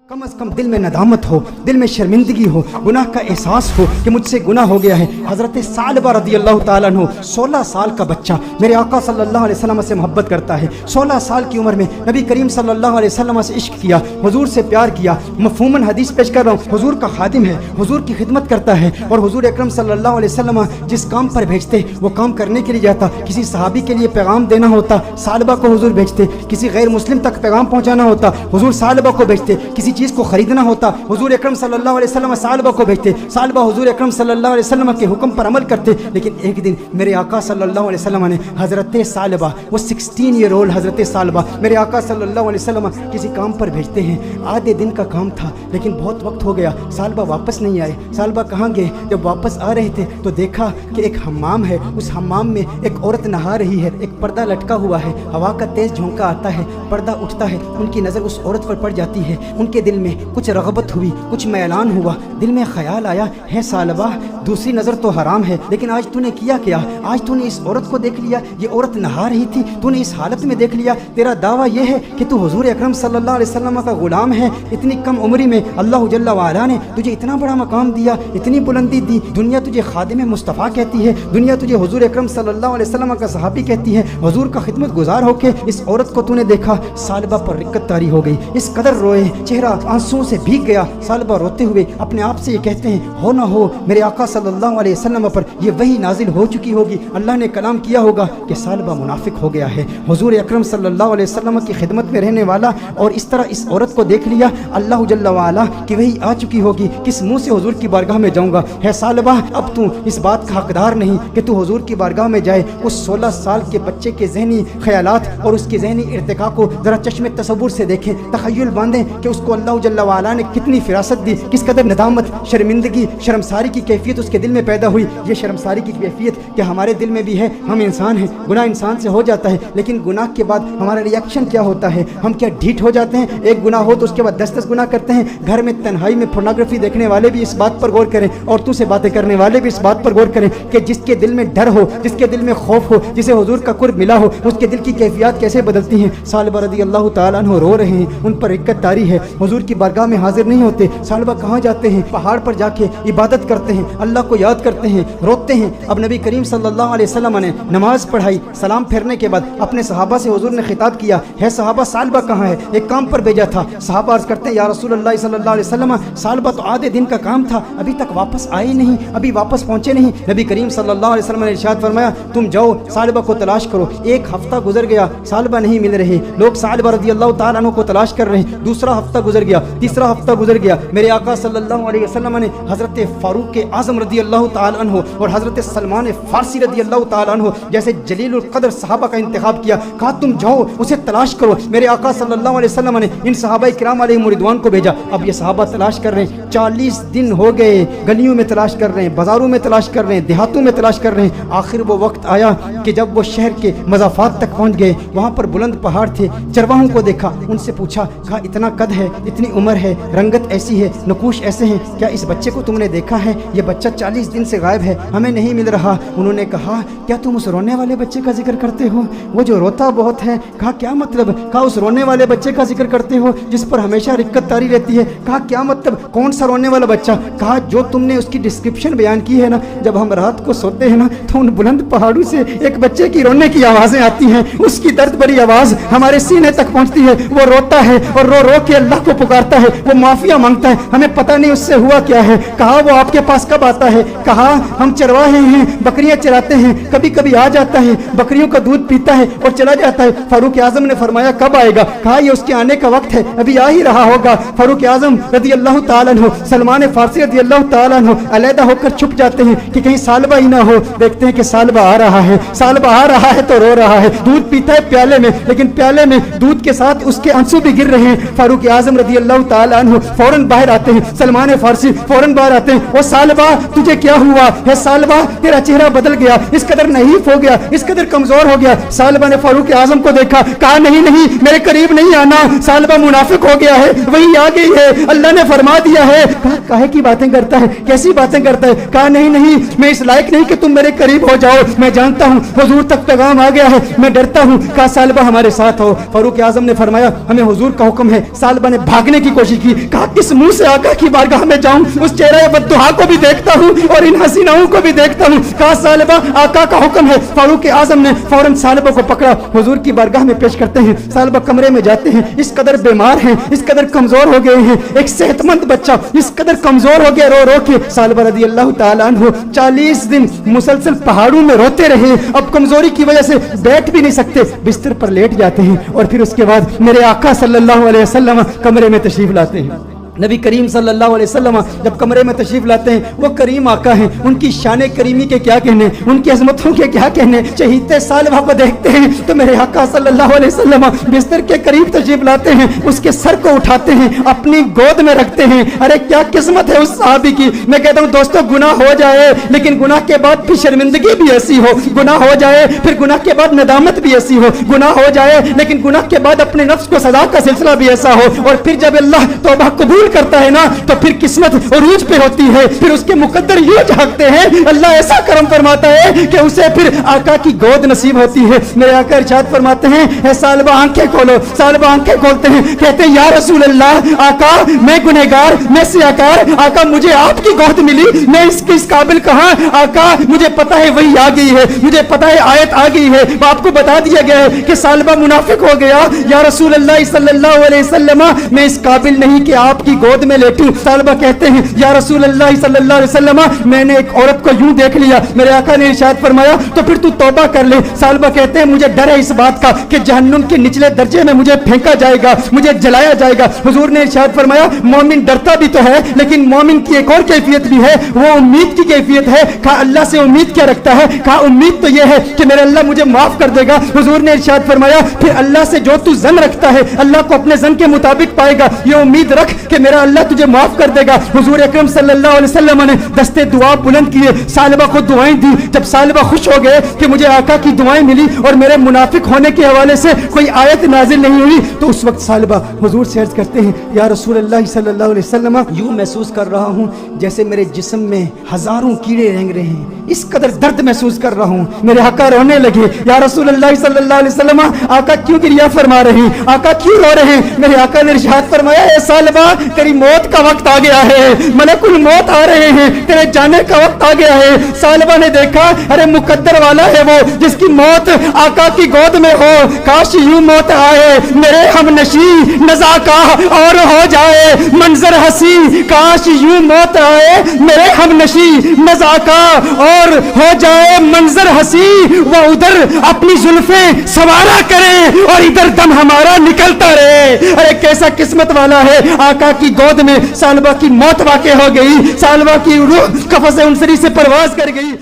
कम अज़ कम दिल में नदामत हो, दिल में शर्मिंदगी हो, गुनाह का एहसास हो कि मुझसे गुनाह हो गया है। हज़रत सालबा रज़ी अल्लाह ताला अन्हु 16 साल का बच्चा मेरे आका सल्लल्लाहु अलैहि वसल्लम से मोहब्बत करता है। 16 साल की उम्र में नबी करीम सल्लल्लाहु अलैहि वसल्लम से इश्क किया, हुजूर से प्यार किया। मफ़हूमन हदीस पेश कर रहा हूँ, हुजूर का खादिम है, हुजूर की खिदमत करता है और हुजूर अकरम सल्लल्लाहु अलैहि वसल्लम जिस काम पर भेजते वो काम करने के लिए जाता। किसी सहाबी के लिए पैगाम देना होता, सालबा को हुजूर भेजते। किसी गैर मुस्लिम तक पैगाम पहुँचाना होता, हुजूर सालबा को भेजते। किसी चीज़ को खरीदना होता, हुजूर अकरम सल्लल्लाहु अलैहि वसल्लम सालबा को भेजते। सालबा हुजूर अकरम सल्लल्लाहु अलैहि वसल्लम के हुक्म पर अमल करते। लेकिन एक दिन मेरे आका सल्लल्लाहु अलैहि वसल्लम ने हज़रत सालबा, वो 16 ईयर ओल्ड हज़रत सालबा मेरे आका सल्लल्लाहु अलैहि वसल्लम किसी काम पर भेजते हैं। आधे दिन का काम था लेकिन बहुत वक्त हो गया, सालबा वापस नहीं आए। सालबा कहाँ गए? जब वापस आ रहे थे तो देखा कि एक हम्माम है, उस हम्माम में एक औरत नहा रही है, एक पर्दा लटका हुआ है, हवा का तेज़ झोंका आता है, पर्दा उठता है, उनकी नज़र उस औरत पर पड़ जाती है। उनके दिल में कुछ रग़बत हुई, कुछ मैलान हुआ, दिल में ख्याल आया, है सालबा दूसरी नज़र तो हराम है, लेकिन आज तूने किया क्या? आज तूने इस औरत को देख लिया, ये औरत नहा रही थी, तूने इस हालत में देख लिया। तेरा दावा ये है कि तू हुजूर अकरम सल्लल्लाहु अलैहि वसल्लम का गुलाम है। इतनी कम उम्री में अल्लाह जल्ला वाला ने तुझे इतना बड़ा मकाम दिया, इतनी बुलंदी दी। दुनिया तुझे खादिम मुस्तफ़ा कहती है, दुनिया तुझे हुजूर अकरम सल्लल्लाहु अलैहि वसल्लम का सहाबी कहती है। हुजूर का खिदमत गुजार होके इस औरत को तूने देखा, सालबा पर रिक्कत तारी हो गई, इस कदर रोए, चेहरा आंसुओं से भीग गया। सालबा रोते हुए अपने आप से ये कहते हैं, हो ना हो मेरे आका सल्लल्लाहु अलैहि वसल्लम पर ये वही नाजिल हो चुकी होगी, अल्लाह ने कलाम किया होगा कि सालबा मुनाफिक हो गया है। हुजूर अकरम सल्लल्लाहु अलैहि वसल्लम की खिदमत में रहने वाला और इस तरह इस औरत को देख लिया, अल्लाह जल्ला वाला कि वही आ चुकी होगी, किस मुंह से हुजूर की बारगाह में जाऊंगा? है सालबा, अब तू इस बात का हकदार नहीं कि तू हुजूर की बारगाह में जाए। उस 16 साल के बच्चे के जहनी ख्यालात और उसके जहनी इर्तिका को जरा चश्मे तसव्वुर से देखें, तखय्युल बांधें कि उसको अल्लाह जल्ला वाला ने कितनी फिरासत दी, किस कदर नदामत, शर्मिंदगी, शर्मसारी की कैफियत उसके दिल में पैदा हुई। ये शर्मसारी की कैफियत कि हमारे दिल में भी है, हम इंसान हैं, गुनाह इंसान से हो जाता है, लेकिन गुनाह के बाद हमारा रिएक्शन क्या होता है? हम क्या ढीठ हो जाते हैं? एक गुनाह हो तो उसके बाद 10-10 गुनाह करते हैं। घर में तन्हाई में पोर्नोग्राफी देखने वाले भी इस बात पर गौर करें, औरतों से बातें करने वाले भी इस बात पर गौर करें कि जिसके दिल में डर हो, जिसके दिल में खौफ हो, जिसे हुजूर का कुर्ब मिला हो, उसके दिल की कैफियत कैसे बदलती हैं। सालबा रज़ी अल्लाह ताला अन्हु रो रहे हैं, उन पर रिक्कत तारी है, हुजूर की बारगाह में हाजिर नहीं होते। सालबा कहाँ जाते हैं? पहाड़ पर जाके इबादत करते हैं, अल्लाह को याद करते हैं, रोते हैं। अब नबी करीम सल्लल्लाहु अलैहि वसल्लम ने नमाज पढ़ाई, सलाम फेरने के बाद अपने सहाबा से हुजूर ने खिताब किया, है सहाबा सालबा कहाँ है? एक काम पर भेजा था। सहाबा अर्ज़ करते हैं, या रसूल अल्लाह सल्लल्लाहु अलैहि वसल्लम, सालबा तो आधे दिन का काम था, अभी तक वापस आए नहीं, अभी वापस पहुँचे नहीं। नबी करीम सल्लल्लाहु अलैहि वसल्लम ने इरशाद फरमाया, तुम जाओ सालबा को तलाश करो। एक हफ्ता गुजर गया, सालबा नहीं मिल रहे, लोग सालबा रज़ी अल्लाह ताला अन्हु को तलाश कर रहे हैं। दूसरा हफ्ता गुजर गया, तीसरा हफ्ता गुजर गया। मेरे आका सल्लल्लाहु अलैहि वसल्लम ने हज़रत फारूक आज़म रज़ी अल्लाह ताला अन्हु और हज़रत सलमान फारसी रज़ी अल्लाह ताला अन्हु जैसे जलीलुल क़द्र सहाबा का इंतखाब किया, कहा तुम जाओ उसे तलाश करो। मेरे आका सल्लल्लाहु अलैहि वसल्लम ने इन सहाबा किराम अलैहिम रिदवान को भेजा। अब ये सहाबा तलाश कर रहे हैं, 40 दिन हो गए, गलियों में तलाश कर रहे हैं, बाज़ारों में तलाश कर रहे हैं, देहातों में तलाश कर रहे हैं। आखिर वो वक्त आया कि जब वो शहर के मज़ाफ़ात तक पहुँच गए, वहाँ पर बुलंद पहाड़ थे। चरवाहों को देखा, उनसे पूछा, कहा इतना कद है, इतनी उम्र है, रंगत ऐसी है, नकूश ऐसे हैं, क्या इस बच्चे को तुमने देखा है? ये बच्चा 40 दिन से गायब है, हमें नहीं मिल रहा। उन्होंने कहा, क्या तुम उस रोने वाले बच्चे का जिक्र करते हो, वो जो रोता बहुत है? कहा क्या मतलब? कहा उस रोने वाले बच्चे का जिक्र करते हो जिस पर हमेशा रिक्कत तारी रहती है? कहा क्या मतलब, कौन सा रोने वाला बच्चा? कहा जो तुमने उसकी डिस्क्रिप्शन बयान की है ना, जब हम रात को सोते हैं ना तो उन बुलंद पहाड़ों से एक बच्चे की रोने की आवाज़ें आती हैं, उसकी दर्द भरी आवाज़ हमारे सीने तक पहुँचती है। वो रोता है और रो रो के अल्लाह को पुकारता है, वो माफिया मांगता है, हमें पता नहीं उससे हुआ क्या है। कहा वो आपके पास कब आता है? कहा हम चरवाहे हैं, बकरियां चराते हैं, कभी कभी आ जाता है, बकरियों का दूध पीता है और चला जाता है। फारूक आजम ने फरमाया कब आएगा? कहा ये उसके आने का वक्त है, अभी आ ही रहा होगा। फारूक आजम रज़ी अल्लाह ताला अन्हु, सलमान फारसी रज़ी अल्लाह ताला अन्हु अलहदा होकर छुप जाते हैं कि कहीं सालबा ही ना हो। देखते हैं कि सालबा आ रहा है, सालबा आ रहा है तो रो रहा है, दूध पीता है प्याले में, लेकिन प्याले में दूध के साथ उसके आंसू भी गिर रहे हैं। फारूक आजम रज़ी अल्लाह ताला अन्हु फौरन बाहर आते हैं, सलमान फारसी फौरन बाहर आते हैं। ओ सालबा तुझे क्या हुआ है? सालबा तेरा चेहरा बदल गया, इस कदर नहीफ हो गया, इस कदर कमजोर हो गया। सालबा ने फारूक आजम को देखा, कहा नहीं नहीं मेरे करीब नहीं आना, सालबा मुनाफिक हो गया है, वही आ गई है, अल्लाह ने फरमा दिया है। कहा काहे की बातें करता है, कैसी बातें करता है? कहा नहीं नहीं मैं इस लायक नहीं कि तुम मेरे करीब हो जाओ, मैं जानता हूँ हुजूर तक पैगाम आ गया है, मैं डरता हूँ। कहा सालबा हमारे साथ हो। फारूक आजम ने फरमाया हमें हुजूर का हुक्म है। सालबा ने भागने की कोशिश की, कहा किस मुंह से आका की बारगाह में जाऊं, उस चेहरे बद्दुहा को भी देखता हूं और इन हसीनाओं को भी देखता हूं। कहा सालिबा आका का हुक्म है। फारूक आजम ने फौरन सालिबा को पकड़ा, हुजूर की बारगाह में पेश करते हैं। सालिबा कमरे में जाते हैं, इस कदर बीमार हैं, इस कदर कमजोर हो गए हैं, एक सेहतमंद बच्चा इस कदर कमजोर हो गया, रो रो के। सालिबा रदी अल्लाह ताला अन्हु 40 दिन मुसलसल पहाड़ों में रोते रहे, अब कमजोरी की वजह से बैठ भी नहीं सकते, बिस्तर पर लेट जाते हैं और फिर उसके बाद मेरे आका सल्लल्लाहु अलैहि वसल्लम कमरे में तशरीफ लाते हैं। नबी करीम सल्लल्लाहु अलैहि वसल्लम जब कमरे में तशरीफ लाते हैं, वो करीम आका हैं, उनकी शान करीमी के क्या कहने, उनकी अजमतों के क्या कहने। चहीते सालिबा को देखते हैं तो मेरे आका सल्लल्लाहु अलैहि वसल्लम बिस्तर के करीब तशरीफ लाते हैं, उसके सर को उठाते हैं, अपनी गोद में रखते हैं। अरे क्या किस्मत है उस सहाबी की। मैं कहता हूँ दोस्तों, गुनाह हो जाए लेकिन गुनाह के बाद फिर शर्मिंदगी भी ऐसी हो, गुनाह हो जाए फिर गुनाह के बाद नदामत भी ऐसी हो, गुनाह हो जाए लेकिन गुनाह के बाद अपने नफ्स को सजा का सिलसिला भी ऐसा हो, और फिर जब अल्लाह तौबा कबूल करता है ना तो फिर किस्मत उरूज पे होती है, फिर उसके मुकद्दर यूं झांकते हैं, अल्लाह ऐसा करम फरमाता है कि उसे फिर आका की गोद नसीब होती है। मेरे आका इरशाद फरमाते हैं, सालिबा आंखें खोलो। सालिबा आंखें खोलते हैं, कहते हैं या रसूल अल्लाह, आका मैं गुनहगार, मैं सियाकार, आका मुझे आपकी गोद मिली, मैं इस काबिल कहां, आका मुझे पता है वही आ गई है, मुझे पता है आयत आ गई है, आपको बता दिया गया है कि सालिबा मुनाफिक हो गया। या रसूल अल्लाह सल्लल्लाहु अलैहि वसल्लम, मैं इस काबिल नहीं कि आपकी गोद में लेटूं। सालिबा कहते हैं, या रसूल अल्लाह सल्लल्लाहु अलैहि वसल्लम, मैंने एक औरत को यूं देख लिया। मेरे आका ने इरशाद फरमाया, तो फिर तू तौबा कर ले। सालिबा कहते हैं, मुझे डर है इस बात का कि जहन्नुम के निचले दर्जे में मुझे फेंका जाएगा, मुझे जलाया जाएगा। हुजूर ने इरशाद फरमाया, मोमिन डरता भी तो है लेकिन मोमिन की एक और कैफियत भी है, वो उम्मीद की कैफियत है। कहा अल्लाह से उम्मीद क्या रखता है, कहा उम्मीद तो यह है कि मेरा अल्लाह मुझे माफ कर देगा। हुजूर ने इरशाद फरमाया, फिर अल्लाह से जो तू जन रखता है अल्लाह को अपने जन के मुताबिक पाएगा, ये उम्मीद रख कि मेरा अल्लाह तुझे माफ कर देगा। हुजूर अकरम सल्लल्लाहु अलैहि वसल्लम ने दस्ते दुआ बुलंद किए, सालिबा को दुआएं दी। जब सालिबा खुश हो गए कि मुझे आका की दुआएं मिली और मेरे मुनाफिक होने के हवाले से कोई आयत नाजिल नहीं हुई, तो उस वक्त सालिबा हुजूर से अर्ज करते हैं, या रसूल अल्लाह सल्लल्लाहु अलैहि वसल्लम, यूं महसूस कर रहा हूं जैसे मेरे जिस्म में हजारों कीड़े रेंग रहे हैं, इस कदर दर्द महसूस कर रहा हूं। मेरे आका रोने लगे, या रसूल अल्लाह सल्लल्लाहु अलैहि वसल्लम, आका क्यों गिरिया फरमा रहे हैं, आका क्यों रो रहे हैं। मेरे आका ने इरशाद फरमाया, ए सालिबा तेरी मौत का वक्त आ गया है, मलकुल मौत आ रहे हैं, तेरे जाने का वक्त आ गया है। सालिबा ने देखा, अरे मुकद्दर वाला है वो जिसकी मौत आका की गोद में हो, काश यूं मौत आए मेरे हम नशी नजाका और हो जाए मंजर हंसी, काश यूं मौत आए मेरे हम नशी नजाका और हो जाए मंजर हंसी, वो उधर अपनी जुल्फे सवारा करे और इधर दम हमारा निकलता रहे। अरे कैसा किस्मत वाला है, आका की गोद में सालिबा की मौत वाक़ई हो गई, सालिबा की रूह कफ़स-ए-उनसरी से परवाज कर गई।